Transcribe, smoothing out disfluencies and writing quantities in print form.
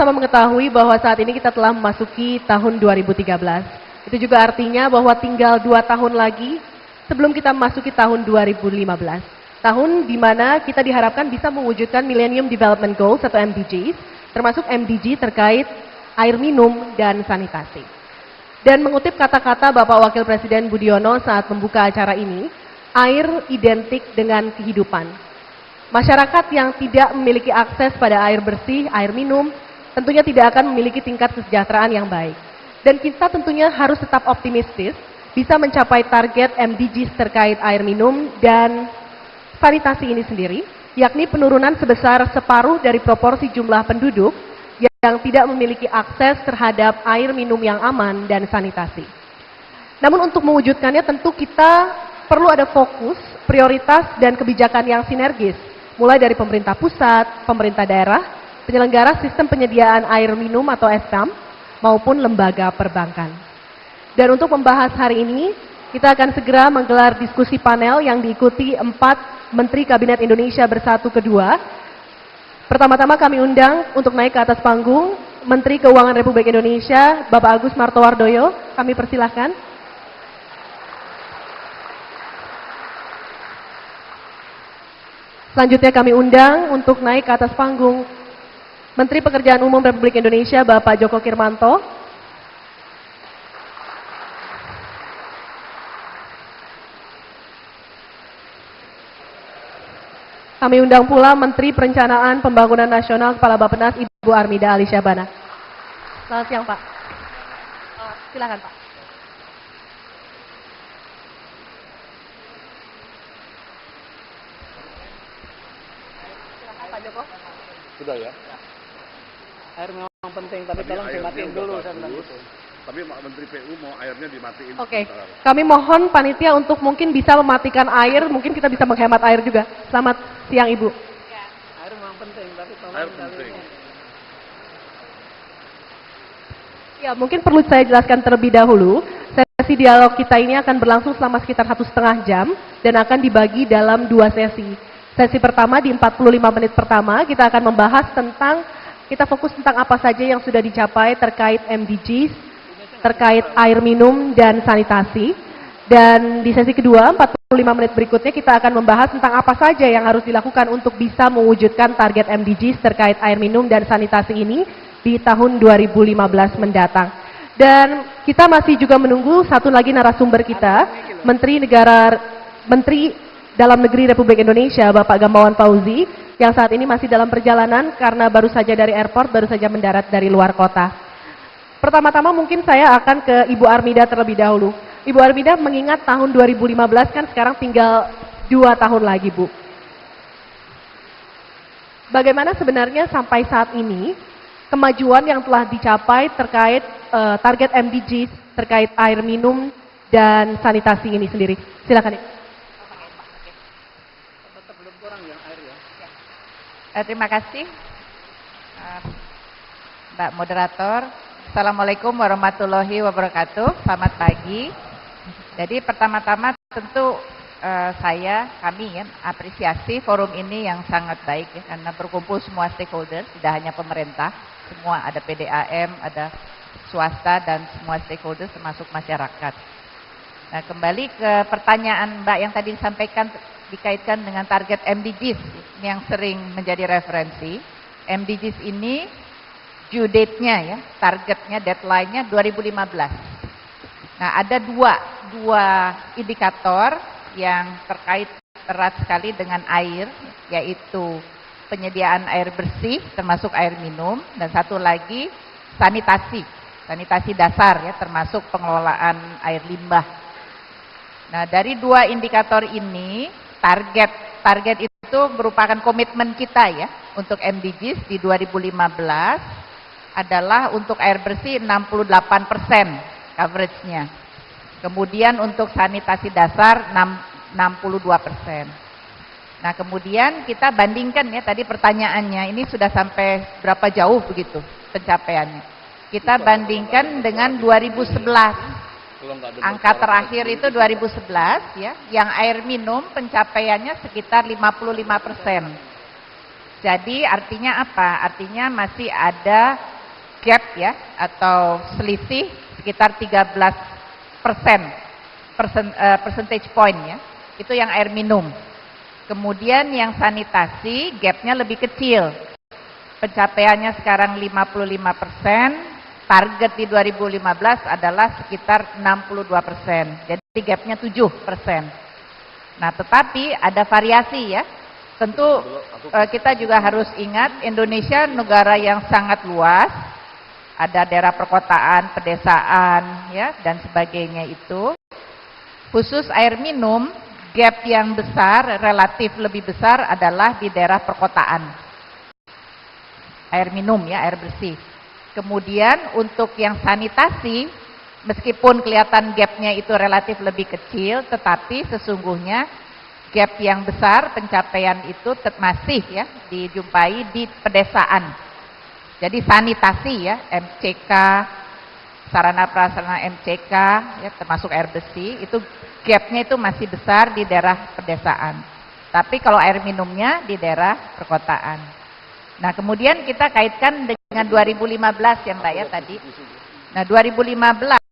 sama-sama mengetahui bahwa saat ini kita telah memasuki tahun 2013. Itu juga artinya bahwa tinggal 2 tahun lagi sebelum kita memasuki tahun 2015. Tahun di mana kita diharapkan bisa mewujudkan Millennium Development Goals atau MDGs, termasuk MDG terkait air minum dan sanitasi. Dan mengutip kata-kata Bapak Wakil Presiden Budiono saat membuka acara ini, air identik dengan kehidupan. Masyarakat yang tidak memiliki akses pada air bersih, air minum, tentunya tidak akan memiliki tingkat kesejahteraan yang baik. Dan kita tentunya harus tetap optimistis, bisa mencapai target MDGs terkait air minum dan sanitasi ini sendiri, yakni penurunan sebesar separuh dari proporsi jumlah penduduk yang tidak memiliki akses terhadap air minum yang aman dan sanitasi. Namun untuk mewujudkannya tentu kita perlu ada fokus, prioritas, dan kebijakan yang sinergis, mulai dari pemerintah pusat, pemerintah daerah, penyelenggara sistem penyediaan air minum atau SKAM, maupun lembaga perbankan. Dan untuk membahas hari ini, kita akan segera menggelar diskusi panel yang diikuti 4 Menteri Kabinet Indonesia Bersatu Kedua. Pertama-tama kami undang untuk naik ke atas panggung Menteri Keuangan Republik Indonesia, Bapak Agus Martowardoyo. Kami persilahkan. Selanjutnya kami undang untuk naik ke atas panggung Menteri Pekerjaan Umum Republik Indonesia, Bapak Joko Kirmanto. Kami undang pula Menteri Perencanaan Pembangunan Nasional Kepala Bappenas, Ibu Armida Alisyabana. Selamat siang, Pak. Silakan, Pak. Silakan, Pak Joko. Sudah ya? Air memang penting, tapi tolong dimatiin dulu. Tapi Menteri PU mau airnya dimatiin. Oke, kami mohon panitia untuk mungkin bisa mematikan air, mungkin kita bisa menghemat air juga. Selamat siang, Ibu. Ya, air memang penting, tapi tolong Air penting. Ya, mungkin perlu saya jelaskan terlebih dahulu. Sesi dialog kita ini akan berlangsung selama sekitar 1,5 jam dan akan dibagi dalam 2 sesi. Sesi pertama di 45 menit pertama kita akan membahas tentang, kita fokus tentang apa saja yang sudah dicapai terkait MDGs, terkait air minum dan sanitasi. Dan di sesi kedua, 45 menit berikutnya kita akan membahas tentang apa saja yang harus dilakukan untuk bisa mewujudkan target MDGs terkait air minum dan sanitasi ini di tahun 2015 mendatang. Dan kita masih juga menunggu satu lagi narasumber kita, Menteri Dalam Negeri Republik Indonesia, Bapak Gamawan Fauzi, yang saat ini masih dalam perjalanan karena baru saja dari airport, baru saja mendarat dari luar kota. Pertama-tama mungkin saya akan ke Ibu Armida terlebih dahulu. Ibu Armida, mengingat tahun 2015 kan sekarang tinggal 2 tahun lagi, Bu. Bagaimana sebenarnya sampai saat ini kemajuan yang telah dicapai terkait target MDGs terkait air minum dan sanitasi ini sendiri? Silakan. Belum kurang ya air ya. Terima kasih, Mbak Moderator. Assalamualaikum warahmatullahi wabarakatuh. Selamat pagi. Jadi pertama-tama tentu kami apresiasi forum ini yang sangat baik ya, karena berkumpul semua stakeholder, tidak hanya pemerintah, semua ada PDAM, ada swasta dan semua stakeholder termasuk masyarakat. Nah, kembali ke pertanyaan Mbak yang tadi disampaikan dikaitkan dengan target MDGs ini yang sering menjadi referensi. MDGs ini due date-nya ya, targetnya, deadline-nya 2015. Nah, ada dua indikator yang terkait erat sekali dengan air, yaitu penyediaan air bersih termasuk air minum, dan satu lagi sanitasi dasar ya, termasuk pengelolaan air limbah. Nah, dari 2 indikator ini, target itu merupakan komitmen kita ya untuk MDGs di 2015 adalah untuk air bersih 68% coverage-nya. Kemudian untuk sanitasi dasar 62%. Nah, kemudian kita bandingkan ya, tadi pertanyaannya ini sudah sampai berapa jauh begitu pencapaiannya. Kita bandingkan dengan 2011. Angka terakhir itu 2011 ya, yang air minum pencapaiannya sekitar 55%. Jadi artinya apa? Artinya masih ada gap ya, atau selisih sekitar 13% percentage point ya. Itu yang air minum. Kemudian yang sanitasi gapnya lebih kecil. Pencapaiannya sekarang 55%. Target di 2015 adalah sekitar 62%. Jadi gapnya 7%. Nah, tetapi ada variasi ya. Tentu kita juga harus ingat Indonesia negara yang sangat luas. Ada daerah perkotaan, pedesaan ya, dan sebagainya itu. Khusus air minum, gap yang besar, relatif lebih besar adalah di daerah perkotaan. Air minum ya, air bersih. Kemudian untuk yang sanitasi, meskipun kelihatan gapnya itu relatif lebih kecil, tetapi sesungguhnya gap yang besar pencapaian itu masih ya dijumpai di pedesaan. Jadi sanitasi ya, MCK, sarana prasarana MCK ya, termasuk air bersih, itu gapnya itu masih besar di daerah pedesaan. Tapi kalau air minumnya di daerah perkotaan. Nah, kemudian kita kaitkan dengan 2015 ya Mbak ya tadi. Nah, 2015